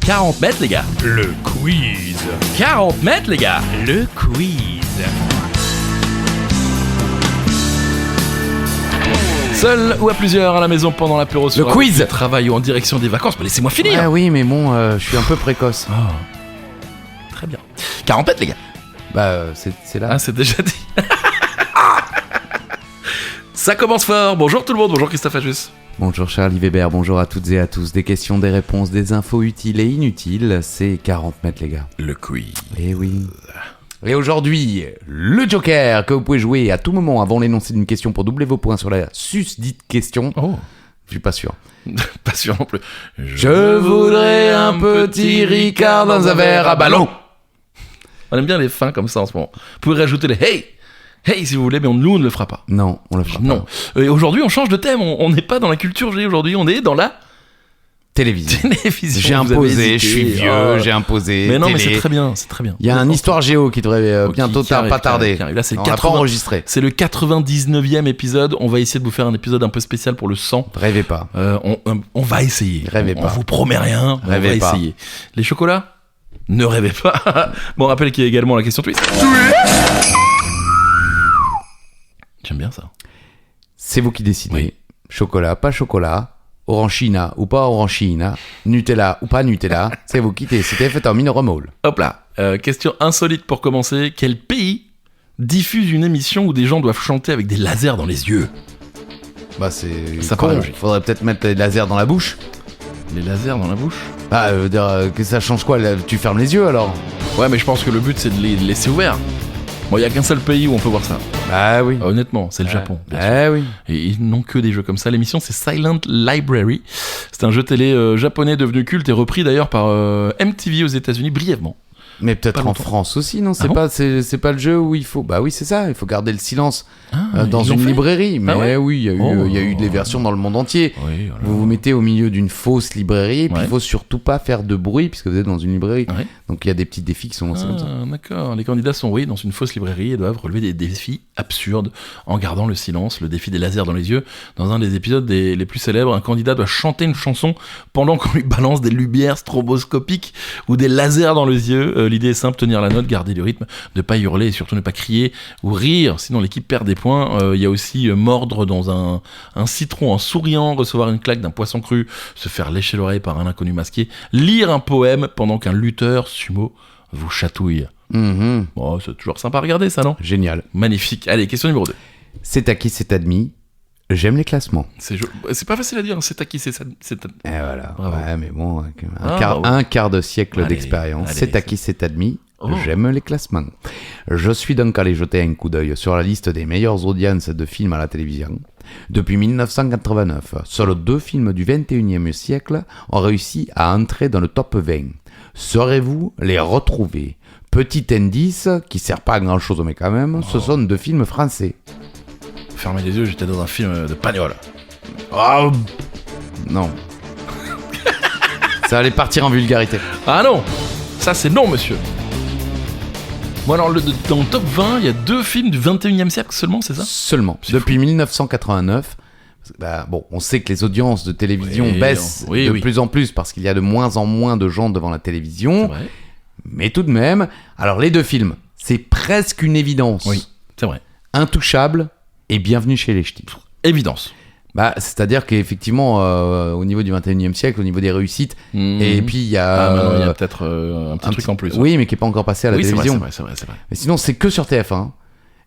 40 mètres, les gars. Le quiz. 40 mètres, les gars. Le quiz. Seul ou à plusieurs à la maison pendant l'apéro sur Le quiz. le travail ou en direction des vacances. Mais laissez-moi finir. Ah oui, mais bon, je suis un peu précoce. Oh. Très bien. 40 mètres, les gars. Bah, c'est là. Ah, c'est déjà dit. Ça commence fort. Bonjour tout le monde. Bonjour Christophe Ajus. Bonjour Charlie Weber, bonjour à toutes et à tous. Des questions, des réponses, des infos utiles et inutiles. C'est 40 mètres, les gars. Le quiz. Eh oui. Et aujourd'hui, le Joker que vous pouvez jouer à tout moment avant l'énoncé d'une question pour doubler vos points sur la susdite question. Oh. Je suis pas sûr. Pas sûr non plus. Je voudrais un petit Ricard dans un verre à ballon. On aime bien les fins comme ça en ce moment. Vous pouvez rajouter les hey si vous voulez, mais nous on ne le fera pas. Non, on le fera pas. Non. Et aujourd'hui on change de thème. On n'est pas dans la culture G aujourd'hui. On est dans la Télévision. télévision. J'ai Vous avez imposé, hésité. je suis vieux, Oh. j'ai imposé. Mais non, télé. mais c'est très bien. C'est très bien. Il y a un Histoire Géo qui devrait bientôt qui arrive, pas tarder. qui arrive. Là, c'est le on l'a pas 80. enregistré. C'est le 99e épisode. On va essayer de vous faire un épisode un peu spécial pour le 100. Rêvez pas. On va essayer. Rêvez on pas. vous promet rien. Mais Rêvez on va pas. essayer. Les chocolats, ne rêvez pas. Bon, rappelle qu'il y a également la question twist. J'aime bien ça. C'est vous qui décidez. Oui. Chocolat, pas chocolat. Orangina ou pas orangina. Nutella ou pas Nutella. C'est vous qui décidez. Faites un mine remole. Hop là. Question insolite pour commencer. Quel pays diffuse une émission où des gens doivent chanter avec des lasers dans les yeux? Bah c'est Ça con. paraît logique. Faudrait peut-être mettre les lasers dans la bouche. Les lasers dans la bouche? Ah, que ça change quoi là, tu fermes les yeux alors? Ouais, mais je pense que le but c'est de les laisser ouverts. Bon, il y a qu'un seul pays où on peut voir ça. Ah oui. Honnêtement, c'est le Japon. bien sûr. Ah oui. Et ils n'ont que des jeux comme ça. L'émission, c'est Silent Library. C'est un jeu télé japonais devenu culte et repris d'ailleurs par MTV aux États-Unis brièvement. Mais peut-être Pas en longtemps. France aussi, non? C'est Ah bon pas, c'est pas le jeu où il faut. Bah oui, c'est ça. Il faut garder le silence dans ils l'ont une fait librairie. Mais Ah ouais oui, il y a eu Oh. des versions dans le monde entier. Oui, voilà. Vous vous mettez au milieu d'une fausse librairie, et puis Ouais. il faut surtout pas faire de bruit puisque vous êtes dans une librairie. Ouais. Donc il y a des petits défis qui sont lancés comme ça. Ah, d'accord. Les candidats sont dans une fausse librairie et doivent relever des défis absurdes en gardant le silence. Le défi des lasers dans les yeux. Dans un des épisodes les plus célèbres, un candidat doit chanter une chanson pendant qu'on lui balance des lumières stroboscopiques ou des lasers dans les yeux. L'idée est simple, tenir la note, garder du rythme, ne pas hurler et surtout ne pas crier ou rire, sinon l'équipe perd des points. Il y a aussi mordre dans un citron en souriant, recevoir une claque d'un poisson cru, se faire lécher l'oreille par un inconnu masqué, lire un poème pendant qu'un lutteur sumo vous chatouille. Mhm. Bon, c'est toujours sympa à regarder ça, non? Génial. Magnifique. Allez, question numéro 2. C'est acquis, c'est admis. J'aime les classements. C'est pas facile à dire, c'est à qui, c'est Et voilà. Bravo. Ouais, mais bon, Ah, bravo. un quart de siècle Allez, d'expérience. allez, C'est acquis, c'est admis. Oh. J'aime les classements. Je suis donc allé jeter un coup d'œil sur la liste des meilleures audiences de films à la télévision. Depuis 1989, seuls 2 films du 21e siècle ont réussi à entrer dans le top 20. Saurez-vous les retrouver? Petit indice, qui sert pas à grand chose mais quand même, ce sont 2 films français. Fermez les yeux, j'étais dans un film de Pagnol. Oh non. Ça allait partir en vulgarité. Ah non, ça c'est non, monsieur. Bon alors, dans le top 20, il y a 2 films du 21e siècle seulement, c'est ça? Seulement. C'est Depuis 1989, bah, bon, on sait que les audiences de télévision Oui, baissent oui, de oui. plus en plus parce qu'il y a de moins en moins de gens devant la télévision. C'est vrai. Mais tout de même, alors les 2 films, c'est presque une évidence. Oui, c'est vrai. Intouchable et Bienvenue chez les Ch'tis. Évidence. Bah, c'est-à-dire qu'effectivement, au niveau du 21e siècle, au niveau des réussites, Mhm. et puis il y a... Ah, maintenant, il y a peut-être un petit truc en plus. Oui, mais qui n'est pas encore passé à la Oui, c'est vrai, télévision. c'est vrai. Mais sinon, c'est que sur TF1.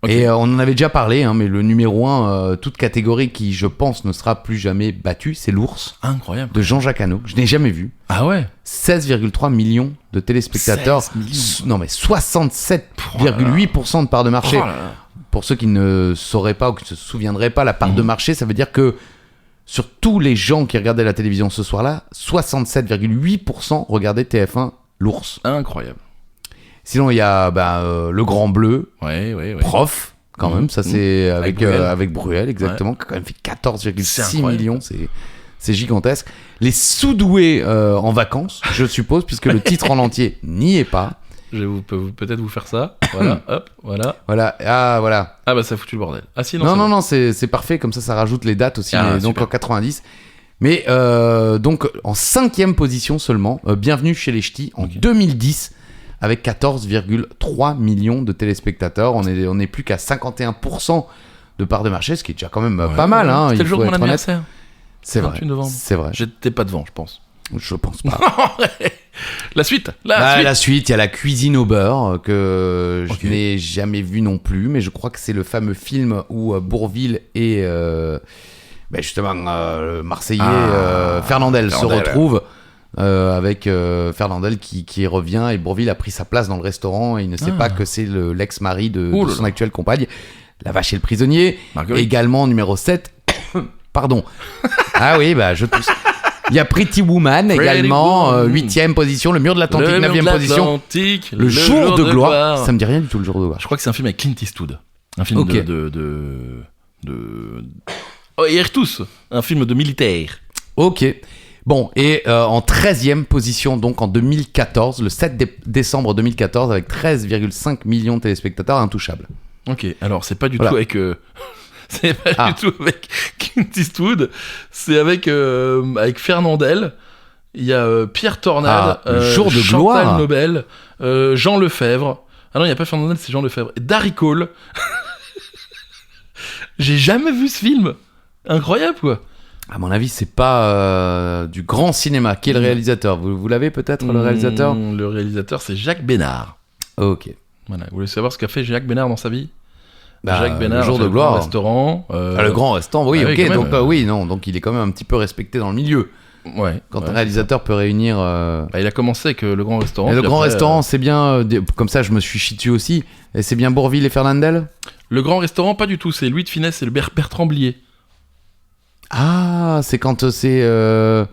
Ok. Et on en avait déjà parlé, hein, mais le numéro 1, toute catégorie qui, je pense, ne sera plus jamais battue, c'est L'Ours Incroyable. de Jean-Jacques Hano, que je n'ai jamais vu. Ah ouais. 16,3 millions de téléspectateurs. 16 millions. Non, mais 67,8% de part de marché. Oh là là. Pour ceux qui ne sauraient pas ou qui ne se souviendraient pas, la part de marché, ça veut dire que sur tous les gens qui regardaient la télévision ce soir-là, 67,8% regardaient TF1 L'Ours. Incroyable. Sinon, il y a Le Grand Bleu, Ouais. Prof, quand même, ça c'est Avec Bruel. avec Bruel, exactement, qui a quand même fait C'est 14,6 incroyable. millions, c'est gigantesque. Les Sous-doués en vacances, je suppose, puisque le titre en entier n'y est pas. Je peux peut-être vous faire ça. Voilà, hop, voilà. Voilà, voilà. Ah bah ça a foutu le bordel. Ah si, Non, c'est bon. non, c'est parfait, comme ça rajoute les dates aussi. Ah, mais donc super. en 90, Mais donc en 5e position seulement, Bienvenue chez les Ch'tis en 2010 avec 14,3 millions de téléspectateurs. On est plus qu'à 51% de part de marché, ce qui est déjà quand même pas mal. Hein, C'était le jour de mon être honnête. anniversaire. C'est vrai. 28 novembre. C'est vrai. J'étais pas devant, je pense. Je pense pas. La suite. La suite, il y a La Cuisine au beurre que Ok. je n'ai jamais vu non plus, mais je crois que c'est le fameux film où Bourvil et justement Marseillais Fernandel se retrouvent avec Fernandel qui revient et Bourvil a pris sa place dans le restaurant et il ne sait pas que c'est l'ex-mari de son actuelle compagne. La Vache et le Prisonnier. Marguerite. Également numéro 7. Pardon. Ah oui, je tousse. Il y a Pretty Woman également, Woman. 8e position, Le Mur de l'Atlantique, Le 9e position. Le jour de gloire. Ça me dit rien du tout, Le jour de gloire. Je crois que c'est un film avec Clint Eastwood. Un film Ok. Oh, et tous. Un film de militaire. Ok. Bon, et en 13e position, donc en 2014, le 7 décembre 2014, avec 13,5 millions de téléspectateurs, Intouchable. Ok, alors c'est pas du Voilà. tout avec... c'est pas du tout avec Clint Eastwood. C'est avec Fernandel. Il y a Pierre Tornade, Le jour de Chantal gloire. Nobel, Jean Lefebvre. Ah non, il n'y a pas Fernandel, c'est Jean Lefebvre. Et Darry Cole. J'ai jamais vu ce film. Incroyable, quoi. À mon avis, c'est pas du grand cinéma. Qui est le réalisateur ? Vous l'avez peut-être, le réalisateur ? Le réalisateur, c'est Jacques Bénard. Ok. Voilà. Vous voulez savoir ce qu'a fait Jacques Bénard dans sa vie ? Bah, Jacques Bénard, Le jour a fait de le Grand gloire. Restaurant. Le grand restaurant, oui, ah oui, ok. quand Donc, même. oui, non. Donc, il est quand même un petit peu respecté dans le milieu. Ouais. Quand ouais, un réalisateur peut réunir. Bah, il a commencé avec le Grand Restaurant. Et le puis grand après, restaurant, c'est bien. Comme ça, je me suis chié dessus aussi. Et c'est bien Bourvil et Fernandel ? Le Grand Restaurant, pas du tout. C'est Louis de Funès et le Bertrand Blier. Ah, c'est quand c'est. Ah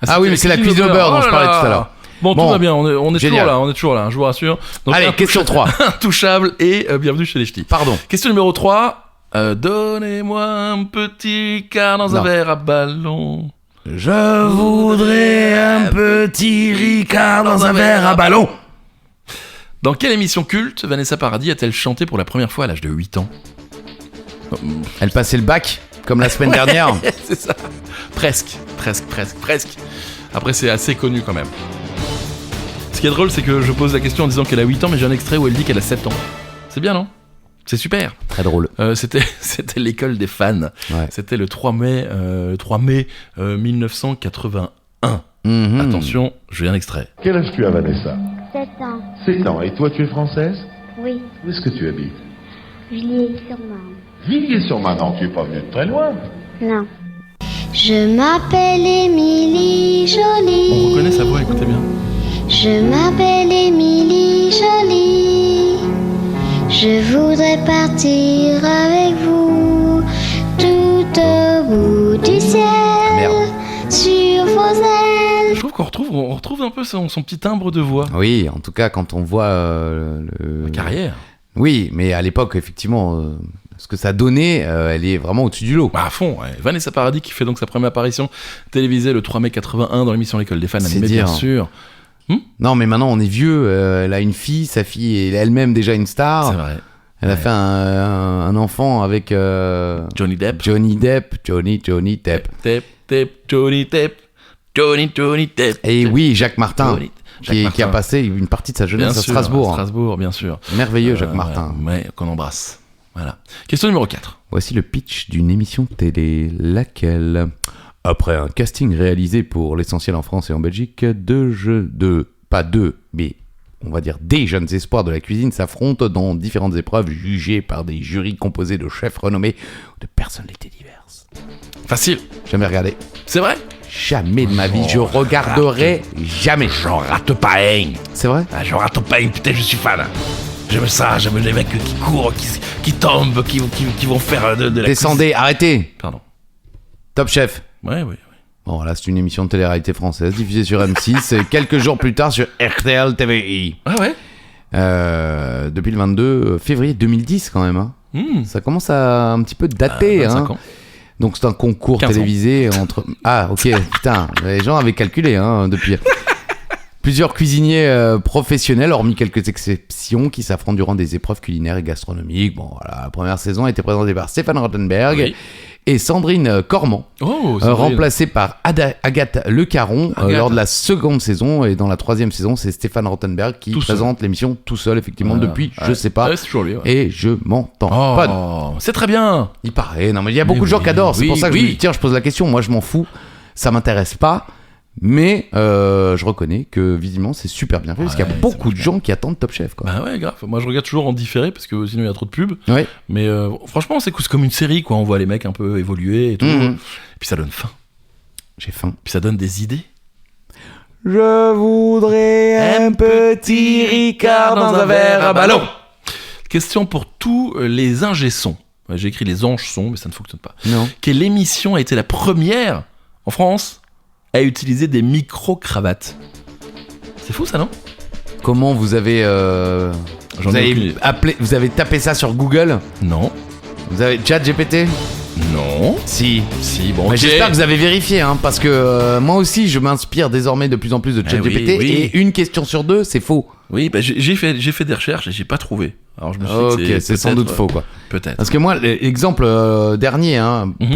c'était oui, mais c'est La Cuisine au beurre dont Oh je là parlais là. tout à l'heure. Bon, Bon, tout va bien. On est génial. toujours là. On est toujours là. Je vous rassure. Donc, Allez, question 3. Intouchable et Bienvenue chez les Ch'tis. Pardon. Question numéro 3. Donnez-moi un petit quart dans un Non. verre à ballon. Je voudrais un petit Ricard dans un verre à ballon. Dans quelle émission culte Vanessa Paradis a-t-elle chanté pour la première fois à l'âge de 8 ans ? Elle passait le bac, comme la semaine dernière. C'est ça. Presque. Après, c'est assez connu quand même. Ce qui est drôle, c'est que je pose la question en disant qu'elle a 8 ans, mais j'ai un extrait où elle dit qu'elle a 7 ans. C'est bien, non ? C'est super. Très drôle. C'était l'école des fans. Ouais. C'était le 3 mai 1981. Mhm. Attention, j'ai un extrait. Quel âge tu as, Vanessa 7 ans, 7 ans. Et toi, tu es française oui, Où est-ce que tu habites Villiers-sur-Marne. Villiers-sur-Marne. Non, tu es pas venu de très loin. Non. Je m'appelle Émilie Jolie. On reconnaît sa voix, écoutez bien. Je m'appelle Émilie Jolie. Je voudrais partir avec vous tout au bout du ciel. Merde. Sur vos ailes. Je trouve on retrouve un peu son petit timbre de voix. Oui, en tout cas, quand on voit Carrière. Oui, mais à l'époque, effectivement, ce que ça donnait, elle est vraiment au-dessus du lot. Bah, à fond, ouais. Vanessa Paradis qui fait donc sa première apparition télévisée le 3 mai 81 dans l'émission L'école des fans, C'est animée dire. bien sûr. Non, mais maintenant, on est vieux. Elle a une fille, sa fille est elle-même déjà une star. C'est vrai. Elle a fait un enfant avec Johnny Depp. Johnny Depp. Johnny Depp. Johnny Depp. Johnny Depp. Et oui, Jacques Martin, Jacques qui a Martin. passé une partie de sa Bien jeunesse à sûr, Strasbourg. à Strasbourg, bien sûr. Merveilleux, Jacques Martin. Ouais, qu'on embrasse. Voilà. Question numéro 4. Voici le pitch d'une émission télé, laquelle, après un casting réalisé pour l'essentiel en France et en Belgique, pas deux, mais on va dire des jeunes espoirs de la cuisine s'affrontent dans différentes épreuves jugées par des jurys composés de chefs renommés ou de personnalités diverses. Facile. Jamais regardé. C'est vrai. Jamais de ma vie, je regarderai jamais. J'en rate pas un. C'est vrai? Ah, j'en rate pas un, putain, je suis fan. J'aime ça, j'aime les mecs qui courent, qui tombent, qui vont faire de la Descendez, arrêtez. Pardon. Top Chef. Ouais, oui. Bon, là, c'est une émission de télé-réalité française diffusée sur M6 et quelques jours plus tard sur RTL TVI. Ah ouais. Depuis le 22 février 2010 quand même. Hein. Ça commence à un petit peu dater. 25 hein. ans. Donc c'est un concours 15 ans. télévisé entre... Ah ok, putain, les gens avaient calculé hein, depuis... Plusieurs cuisiniers professionnels, hormis quelques exceptions, qui s'affrontent durant des épreuves culinaires et gastronomiques. Bon, voilà, la première saison a été présentée par Stéphane Rothenberg Oui. et Sandrine Cormand, Oh, c'est vrai. remplacée par Agathe Le Caron Agathe. lors de la seconde saison. Et dans la troisième saison, c'est Stéphane Rothenberg qui Tout seul. présente l'émission tout seul, effectivement, Voilà. depuis, Ouais. je sais pas. Ouais, c'est toujours lui. Ouais. Et je m'en tamponne. Oh, c'est très bien. Il paraît. Non, mais il y a beaucoup Mais de gens oui, qui adorent. C'est oui, pour ça que je oui. me dis, tiens, je pose la question. Moi, je m'en fous. Ça m'intéresse pas. Mais je reconnais que visiblement c'est super bien fait parce qu'il y a Ouais, beaucoup ça de marche gens qui attendent Top Chef, quoi. Bah ouais, grave. Moi, je regarde toujours en différé parce que sinon il y a trop de pubs. Ouais. Mais franchement, c'est comme une série, quoi. On voit les mecs un peu évoluer et tout. Mhm. Et puis ça donne faim. J'ai faim. Puis ça donne des idées. Je voudrais un petit Ricard dans un verre à ballon. Question pour tous les ingé-sons. Ouais, j'ai écrit les anges-sons, mais ça ne fonctionne pas. Non. Quelle émission a été la première en France à utiliser des micro-cravates? C'est fou ça, non? Comment vous avez J'en vous ai avez aucune idée. vous avez tapé ça sur Google? Non. Vous avez ChatGPT? Non. Si. Si, bon, Mais ok. j'espère que vous avez vérifié, hein, parce que moi aussi, je m'inspire désormais de plus en plus de ChatGPT, oui, oui. et une question sur deux, c'est faux. Oui, bah, j'ai fait des recherches et j'ai pas trouvé. Alors je me suis dit Ok, que c'est sans peut-être, doute faux, quoi. Peut-être. Parce que moi, l'exemple dernier, hein, Mhm.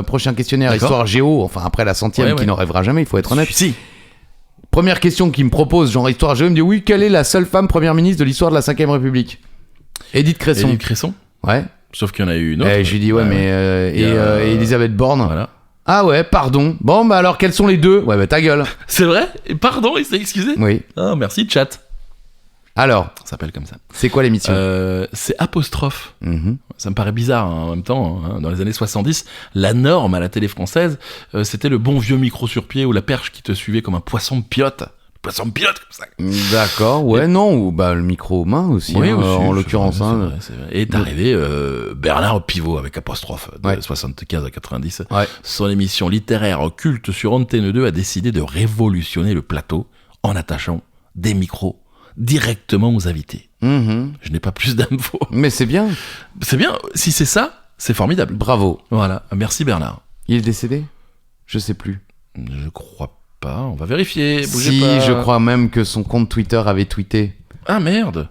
prochain questionnaire D'accord. histoire géo, enfin après la 100e Ouais, qui ouais. n'en rêvera jamais, il faut être honnête. Si. Première question qu'il me propose, genre histoire géo, il me dit oui, quelle est la seule femme première ministre de l'histoire de la 5ème République? Édith Cresson. Édith Cresson. Ouais. Sauf qu'il y en a eu une autre. Je lui dis ouais, mais Il y a, et Elisabeth Borne. Voilà. Ah ouais, pardon. Bon bah alors quels sont les deux? Ouais bah ta gueule. C'est vrai? Et pardon, il s'est excusé? Oui. Ah, merci, chat. Alors, Ça s'appelle comme ça. c'est quoi l'émission? C'est apostrophe. Mhm. Ça me paraît bizarre hein, en même temps. Hein. Dans les années 70, la norme à la télé française, c'était le bon vieux micro sur pied ou la perche qui te suivait comme un poisson de pilote. Poisson de pilote comme ça. D'accord, ouais, non, ou bah le micro main aussi, Oui, hein, aussi, en c'est l'occurrence. vrai, hein. c'est vrai, c'est vrai. Et est arrivé Bernard Pivot avec apostrophe de Ouais. 75 à 90. Ouais. Son émission littéraire culte sur Antenne 2 a décidé de révolutionner le plateau en attachant des micros directement aux invités. Mhm. Je n'ai pas plus d'infos. Mais c'est bien, C'est bien, si c'est ça, c'est formidable. bravo. Voilà, merci Bernard. Il est décédé? Je sais plus. Je crois pas, on va vérifier. Bougez Si, pas. je crois même que son compte Twitter avait tweeté Ah merde.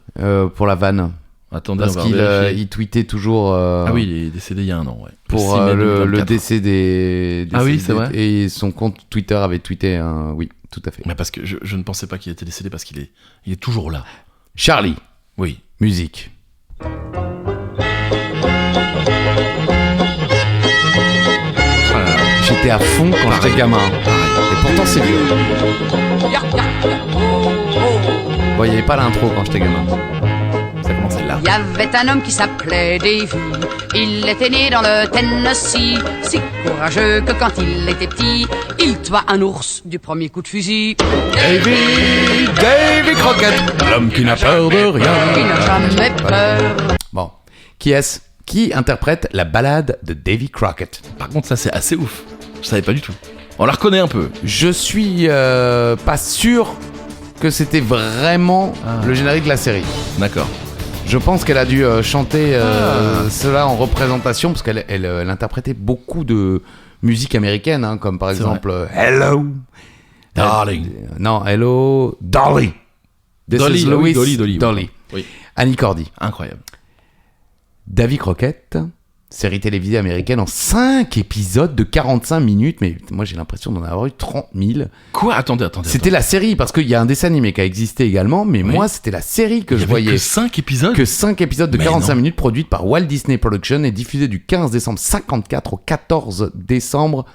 pour la vanne. Attendez, Parce on va qu'il vérifier. il tweetait toujours Ah oui, il est décédé il y a un an, ouais. pour 6 mai le 2024. décès des Ah oui, c'est vrai. Et son compte Twitter avait tweeté oui, tout à fait. Mais parce que je ne pensais pas qu'il était décédé parce qu'il est toujours là. Charlie, Oui. musique. J'étais à fond quand j'étais gamin. Et pourtant c'est vieux. Bon, il n'y avait pas l'intro quand j'étais gamin. Ça commençait là. Il y avait un homme qui s'appelait Davy. Il était né dans le Tennessee, si courageux que quand il était petit, il tua un ours du premier coup de fusil. Davy Crockett, l'homme qui n'a peur de Il rien. n'a jamais peur. Bon, qui est-ce qui interprète la ballade de Davy Crockett? Par contre, ça c'est assez ouf. Je savais pas du tout. On la reconnaît un peu. Je suis pas sûr que c'était vraiment le générique de la série. D'accord. Je pense qu'elle a dû chanter cela en représentation parce qu'elle interprétait beaucoup de musique américaine, hein, comme par C'est exemple Hello, Darling. non, Hello, Dolly. This Dolly, is ah oui, Louis, Dolly. Dolly. Oui. Annie Cordy. Incroyable. Davy Crockett, série télévisée américaine en 5 épisodes de 45 minutes, mais moi j'ai l'impression d'en avoir eu 30 000. Quoi? Attendez. C'était la série, parce qu'il y a un dessin animé qui a existé également, mais Oui. moi c'était la série que Il y je avait voyais. que 5 épisodes. Que 5 épisodes de Mais 45 non. minutes produites par Walt Disney Productions et diffusés du 15 décembre 54 au 14 décembre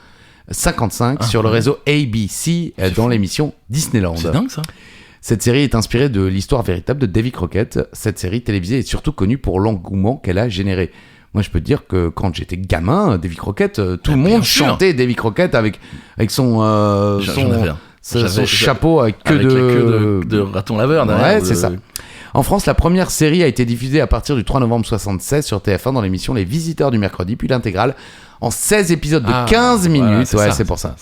55 sur le réseau ABC dans l'émission Disneyland. C'est dingue ça. Cette série est inspirée de l'histoire véritable de Davy Crockett. Cette série télévisée est surtout connue pour l'engouement qu'elle a généré. Moi, je peux te dire que quand j'étais gamin, Davy Crockett, tout le bien monde sûr. chantait Davy Crockett avec son J'en avais un. son chapeau avec queue Avec de... la queue de raton laveur derrière. Ouais, c'est ça. En France, la première série a été diffusée à partir du 3 novembre 1976 sur TF1 dans l'émission Les Visiteurs du mercredi, puis l'intégrale en 16 épisodes de 15 minutes. Voilà, C'est pour ça.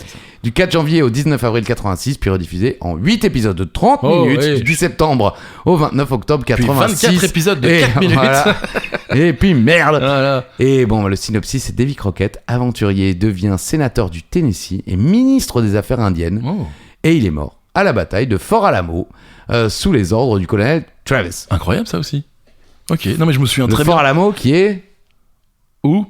Du 4 janvier au 19 avril 86, puis rediffusée en 8 épisodes de 30 Oh, minutes oui. du 10 septembre au 29 octobre Puis 86. 24 épisodes de Et 4 minutes. voilà. Et puis merde. Voilà. Et bon, le synopsis, c'est Davy Crockett, aventurier, devient sénateur du Tennessee et ministre des Affaires indiennes. Oh. Et il est mort à la bataille de Fort Alamo sous les ordres du colonel Travis. Incroyable ça aussi. Ok, non mais je me souviens Le très Fort bien. Alamo qui est Où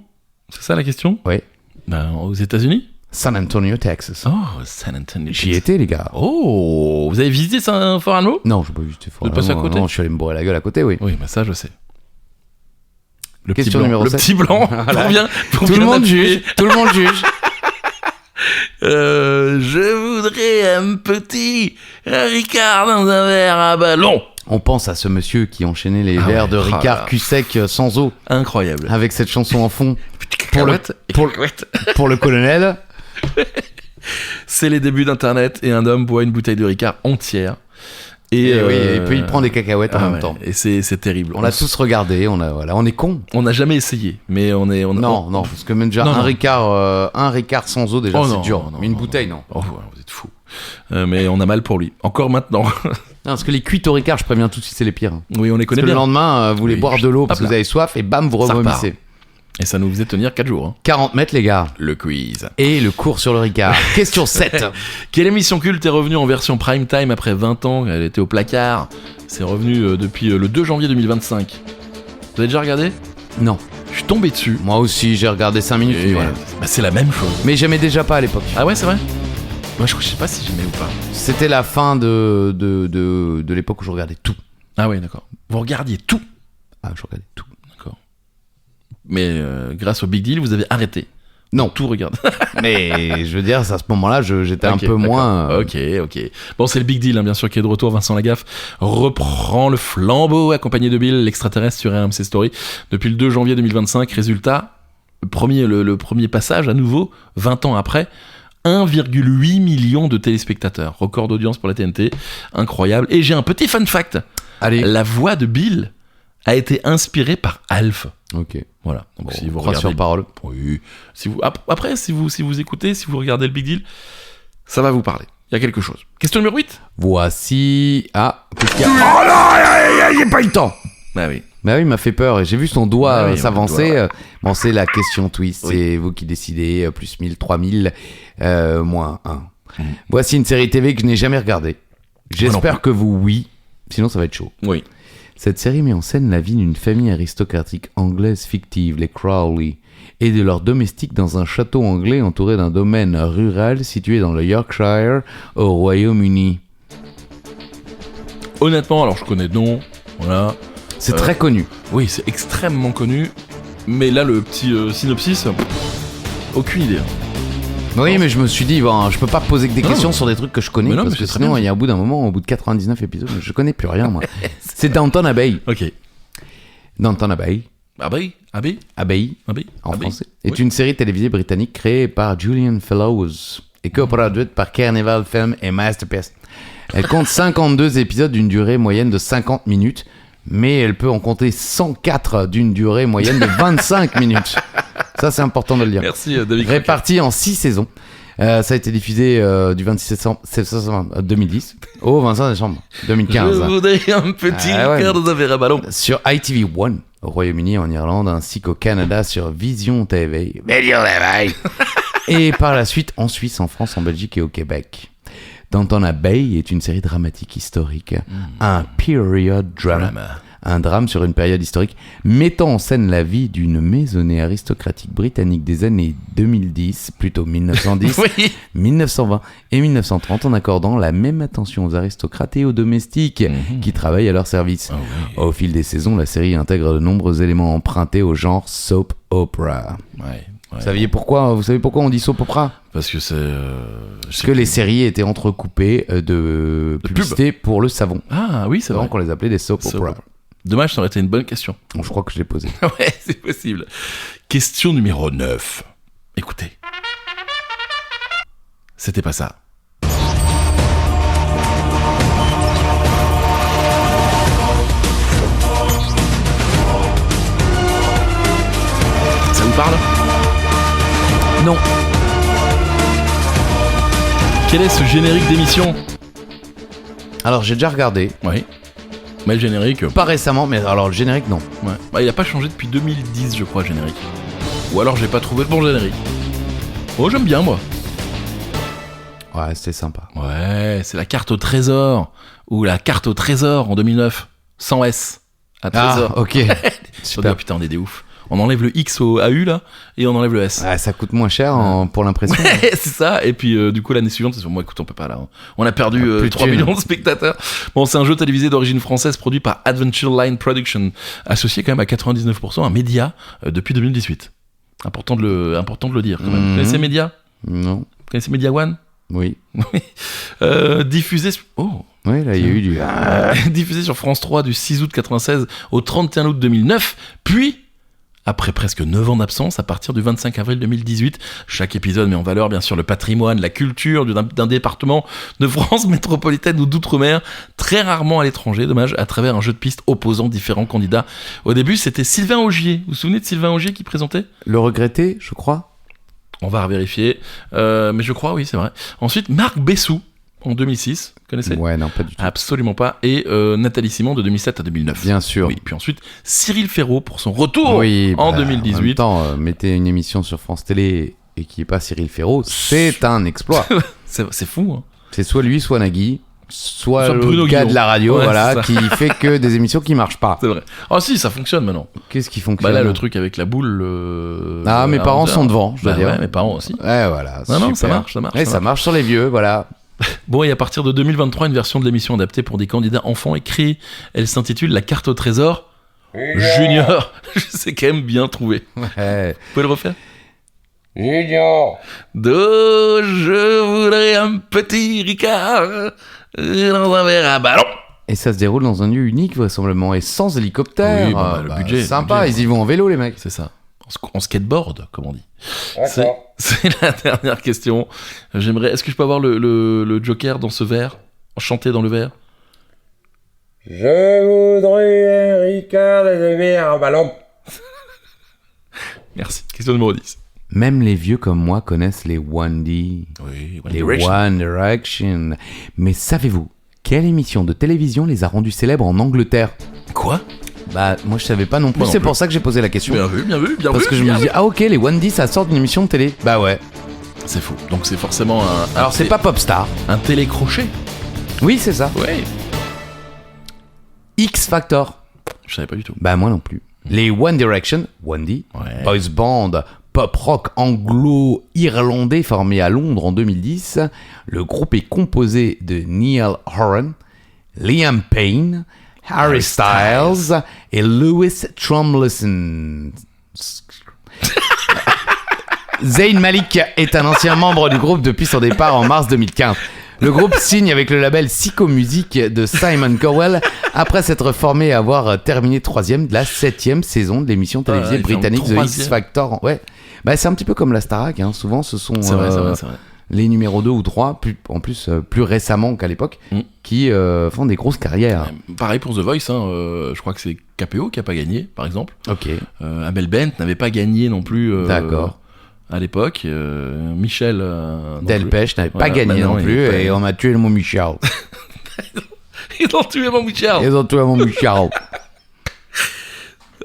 C'est ça la question? Ouais. Ben, aux États-Unis? San Antonio, Texas. Oh, San Antonio. J'y étais, les gars. Oh, vous avez visité Fort Alamo? Non, je peux pas visiter Fort Vous êtes passé à côté? Non, je suis allé me bourrer la gueule à côté, oui. Oui, bah ça, je sais. Le Question petit blanc. numéro Le 7. petit blanc. Voilà. Pour Tout le bien monde appuyer. juge. Tout le monde juge. Je voudrais un petit Ricard dans un verre à ballon. On pense à ce monsieur qui enchaînait les Ah verres ouais, de oh Ricard là. cul sec sans eau, Incroyable. avec cette chanson en fond. Pour le, Cacahuète et pour, cacahuète. pour le colonel. C'est les débuts d'Internet et un homme boit une bouteille de Ricard entière. Et oui, et puis il prend des cacahuètes en même ouais, temps. Et c'est terrible. On l'a tous regardé, on est con. On n'a jamais essayé, mais on est. Non, parce que même déjà Non, un non. Ricard sans eau déjà Oh c'est non, dur. non, Mais une non, bouteille non. Oh, ouais, vous êtes fous. Mais on a mal pour lui. Encore maintenant. Non, parce que les cuites au Ricard, je préviens tout de suite, c'est les pires. Oui, on les Parce connaît que le bien. lendemain, vous voulez Oui. boire de l'eau Hop parce que là. vous avez soif et bam, vous Ça repart. revomissez. Et ça nous faisait tenir 4 jours. Hein. 40 mètres les gars. Le quiz. Et le cours sur le Ricard. Question 7. Quelle émission culte est revenue en version prime time après 20 ans? Elle était au placard. C'est revenu depuis le 2 janvier 2025. Vous avez déjà regardé? Non. Je suis tombé dessus. Moi aussi, j'ai regardé 5 minutes. Et voilà. bah, c'est la même chose. Mais j'aimais déjà pas à l'époque. Ah ouais, c'est vrai? Moi, je sais pas si j'aimais ou pas. C'était la fin de l'époque où je regardais tout. Ah ouais, d'accord. Vous regardiez tout. Ah, je regardais tout. D'accord. Mais grâce au Big Deal, vous avez arrêté. Non. Tout regarder. Mais je veux dire, à ce moment-là, j'étais un Ok, peu d'accord. moins. Ok. Bon, c'est le Big Deal, hein, bien sûr, qui est de retour. Vincent Lagaffe reprend le flambeau accompagné de Bill, l'extraterrestre sur RMC Story, depuis le 2 janvier 2025. Résultat, le premier passage, à nouveau, 20 ans après, 1,8 million de téléspectateurs. Record d'audience pour la TNT. Incroyable. Et j'ai un petit fun fact. Allez. La voix de Bill a été inspirée par Alf. Ok. Voilà. Donc Bon, si vous on croit regardez sur parole. oui. Après, si vous écoutez, si vous regardez le Big Deal, ça va vous parler. Il y a quelque chose. Question numéro 8. Voici. Ah, qu'est-ce qu'il y a? Oh non, j'ai pas eu le temps. Ah oui. Bah oui, il m'a fait peur et j'ai vu son doigt Ah oui, s'avancer. le doigt. Bon, c'est la question twist. Oui. C'est vous qui décidez. Plus 1000, 3000, moins 1. Voici une série TV que je n'ai jamais regardée. non J'espère que vous, oui. Sinon, ça va être chaud. Oui. Cette série met en scène la vie d'une famille aristocratique anglaise fictive, les Crowley, et de leurs domestiques dans un château anglais entouré d'un domaine rural situé dans le Yorkshire, au Royaume-Uni. Honnêtement, alors je connais de nom. Voilà. C'est très connu. Oui, c'est extrêmement connu. Mais là, le petit synopsis, aucune idée. Oui, mais je me suis dit, bon, je peux pas poser que des Non, questions mais- sur des trucs que je connais, mais non, parce mais que c'est très sinon, bien. il y a au bout d'un moment, au bout de 99 épisodes, je connais plus rien, moi. C'est Downton Abbey. Ok. Downton Abbey, Abbey en français, est une série télévisée britannique créée par Julian Fellows et coproduite par Carnival Film et Masterpiece. Elle compte 52 épisodes d'une durée moyenne de 50 minutes, mais elle peut en compter 104 d'une durée moyenne de 25 minutes. Ça, c'est important de le dire. Merci David. Réparti en 6 saisons. Ça a été diffusé du 26 septembre 2010 au 25 décembre 2015. Je voudrais un petit Ah ouais. cœur dans un verre à ballon. Sur ITV1 au Royaume-Uni, en Irlande, ainsi qu'au Canada sur Vision TV. Et par la suite en Suisse, en France, en Belgique et au Québec. Downton Abbey est une série dramatique historique, un period drama. Un drame sur une période historique mettant en scène la vie d'une maisonnée aristocratique britannique des années 2010, plutôt 1910, Oui. 1920 et 1930, en accordant la même attention aux aristocrates et aux domestiques qui travaillent à leur service. Ah oui. Au fil des saisons, la série intègre de nombreux éléments empruntés au genre soap opera. Ouais. Vous savez pourquoi on dit soap opera? Parce que c'est. Parce que les séries étaient entrecoupées de publicité pour le savon. Ah oui, c'est vrai. Donc on les appelait des soap Soap opera. opera. Dommage, ça aurait été une bonne question. Bon, je crois que je l'ai posé. Ouais, c'est possible. Question numéro 9. Écoutez. C'était pas ça. Ça vous parle? Non. Quel est ce générique d'émission? Alors j'ai déjà regardé, Oui. Mais le générique, pas récemment, mais alors le générique non. ouais. Bah, il a pas changé depuis 2010, je crois, le générique. Ou alors j'ai pas trouvé le bon générique. Oh, j'aime bien, moi. Ouais, c'était sympa. Ouais, c'est la carte au trésor. Ou la carte au trésor en 2009. Sans S. À trésor. Ah, ok. Je me dis, Super. oh, putain, on est des ouf. On enlève le X au AU là et on enlève le S. Ah, ça coûte moins cher pour l'impression. Ouais, c'est ça. Et puis du coup l'année suivante, c'est sur moi. Écoute, on peut pas là. On a perdu Plus de 3 thunes. millions de spectateurs. Bon, c'est un jeu télévisé d'origine française produit par Adventure Line Production, associé quand même à 99% à Média depuis 2018. Important de le dire quand même. Vous connaissez Média ? Non. Vous connaissez Média One ? Oui. Diffusé Oui, là, il y a eu du... diffusé sur France 3 du 6 août 96 au 31 août 2009, puis après presque 9 ans d'absence, à partir du 25 avril 2018, chaque épisode met en valeur bien sûr le patrimoine, la culture d'un département de France métropolitaine ou d'outre-mer, très rarement à l'étranger, dommage, à travers un jeu de pistes opposant différents candidats. Au début, c'était Sylvain Augier. Vous vous souvenez de Sylvain Augier qui présentait ? Le regretter, je crois. On va vérifier, mais je crois, oui, c'est vrai. Ensuite, Marc Bessou, en 2006, vous connaissez ? Ouais, non, pas du tout. Absolument pas. Et Nathalie Simon de 2007 à 2009. Bien sûr. Oui. Puis ensuite, Cyril Ferraud pour son retour Oui, en bah, 2018. En même temps, mettez une émission sur France Télé et qui n'est pas Cyril Ferraud, c'est un exploit. C'est fou, hein. C'est soit lui, soit Nagui, soit Soit le Bruno gars Guillon. de la radio, Ouais, voilà, c'est qui fait que des émissions qui marchent pas. C'est vrai. Ah si, ça fonctionne maintenant. Qu'est-ce qui fonctionne Bah là, le truc avec la boule... Ah, mes à parents 11 sont heures. devant, je dois Bah dire. ouais, mes parents aussi. Ouais, voilà. Non, ça super. marche, ça marche. Ouais, ça ça marche. marche sur les vieux, voilà. Bon, et à partir de 2023, une version de l'émission adaptée pour des candidats enfants est créée. Elle s'intitule La carte au trésor Junior. C'est quand même bien trouvé. Vous Ouais. pouvez le refaire ? Junior. Je voudrais un petit Ricard dans un verre à ballon. Et ça se déroule dans un lieu unique, vraisemblablement, et sans hélicoptère. Oui, bah, le budget, Sympa, le budget, ils y vont en vélo, les mecs. C'est ça. En skateboard, comme on dit. D'accord. C'est la dernière question. Est-ce que je peux avoir le Joker dans ce verre, chanter dans le verre? Je voudrais un Ricard et des verres en ballon. Merci. Question numéro 10. Même les vieux comme moi connaissent les 1D, Oui, One les Direction. One Direction. Mais savez-vous quelle émission de télévision les a rendus célèbres en Angleterre? Quoi? Bah, moi je savais pas non plus, Moi non c'est plus. pour ça que j'ai posé la question. Bien vu, bien vu, bien vu. Parce que je me dis, ah ok, les 1D ça sort d'une émission de télé. Bah ouais. C'est fou. Donc c'est forcément un Alors c'est pas Popstar. un télécrochet. Oui, c'est ça. Ouais. X Factor. Je savais pas du tout. Bah moi non plus. Les One Direction, 1D, Ouais. boys band pop rock anglo-irlandais formé à Londres en 2010. Le groupe est composé de Neil Horan, Liam Payne, Harry Styles et Louis Tomlinson. Zayn Malik est un ancien membre du groupe depuis son départ en mars 2015. Le groupe signe avec le label Psycho Music de Simon Cowell après s'être formé et avoir terminé 3e de la 7e saison de l'émission télévisée il fait un britannique The X 3e. Factor. Ouais. Bah, c'est un petit peu comme la Starac, hein. Souvent ce sont C'est vrai, c'est vrai, c'est vrai. les numéros 2 ou 3, en plus plus récemment qu'à l'époque, qui font des grosses carrières. Pareil pour The Voice, hein, je crois que c'est KPO qui a pas gagné, par exemple. Ok, Amel Bent n'avait pas gagné non plus. d'accord. À l'époque, Michel non plus. Delpech n'avait pas Voilà, gagné bah non, non il plus est pas- et on a tué le mot Michel. Ils ont tué mon Michel. Ils ont tué mon Michel.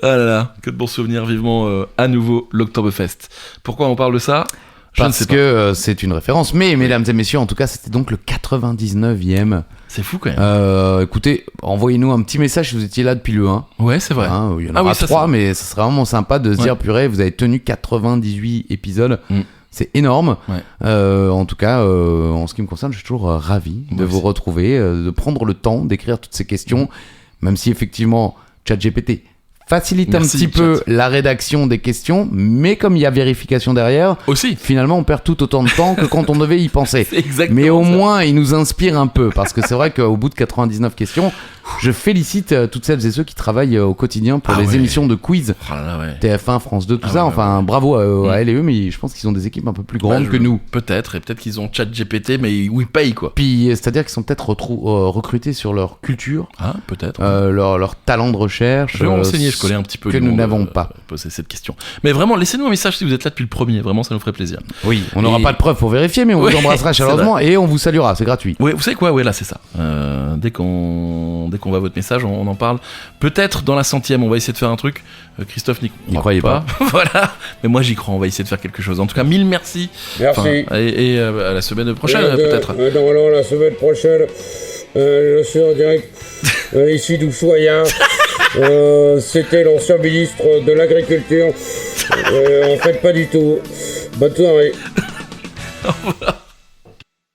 Ah là là, que de bons souvenirs, vivement à nouveau l'Oktoberfest. Pourquoi on parle de ça? Je ne Parce sais que c'est une référence. Mais mesdames et messieurs, en tout cas, c'était donc le 99e. pas. C'est fou quand même. Écoutez, envoyez-nous un petit message si vous étiez là depuis le 1. Ouais, c'est vrai. Hein, il y en Ah aura oui, ça, 3, c'est- mais ce serait vraiment sympa de se Ouais. dire, purée, vous avez tenu 98 épisodes. Mm. C'est énorme. Ouais. En tout cas, en ce qui me concerne, je suis toujours ravi de Moi vous aussi. retrouver, de prendre le temps d'écrire toutes ces questions, même si effectivement, ChatGPT facilite Merci, un petit peu Chat. la rédaction des questions, mais comme il y a vérification derrière, Aussi. finalement, on perd tout autant de temps que quand on devait y penser. C'est exactement Mais au ça. moins, il nous inspire un peu, parce que c'est vrai qu'au bout de 99 questions, je félicite toutes celles et ceux qui travaillent au quotidien pour Ah les ouais. émissions de quiz, Oh là là, ouais. TF1, France 2, tout Ah ça. ouais, Enfin, bravo à elle et eux, mais je pense qu'ils ont des équipes un peu plus grandes Bah, que nous. Peut-être, et peut-être qu'ils ont ChatGPT, mais où ils payent quoi. Puis, c'est-à-dire qu'ils sont peut-être recrutés sur leur culture, Ah, peut-être. leur talent de recherche. Je vais me renseigner, je connais un petit peu que du nous monde, n'avons pas. Poser cette question. Mais vraiment, laissez-nous un message si vous êtes là depuis le premier, vraiment ça nous ferait plaisir. Oui, on n'aura Et- pas de preuves pour vérifier, mais on Ouais, vous embrassera c'est chaleureusement et on vous saluera, c'est gratuit. Ouais, vous savez quoi? Ouais, là c'est ça. Dès qu'on voit votre message, on en parle. Peut-être dans la 100e, on va essayer de faire un truc. Christophe n'y Il croyait pas. Voilà. Mais moi j'y crois, on va essayer de faire quelque chose. En tout cas, mille merci. Merci. Et à la semaine prochaine Et, peut-être. non, la semaine prochaine, je suis en direct ici d'Ushuaïa. C'était l'ancien ministre de l'Agriculture. En fait, pas du tout. Bonne soirée. Au revoir.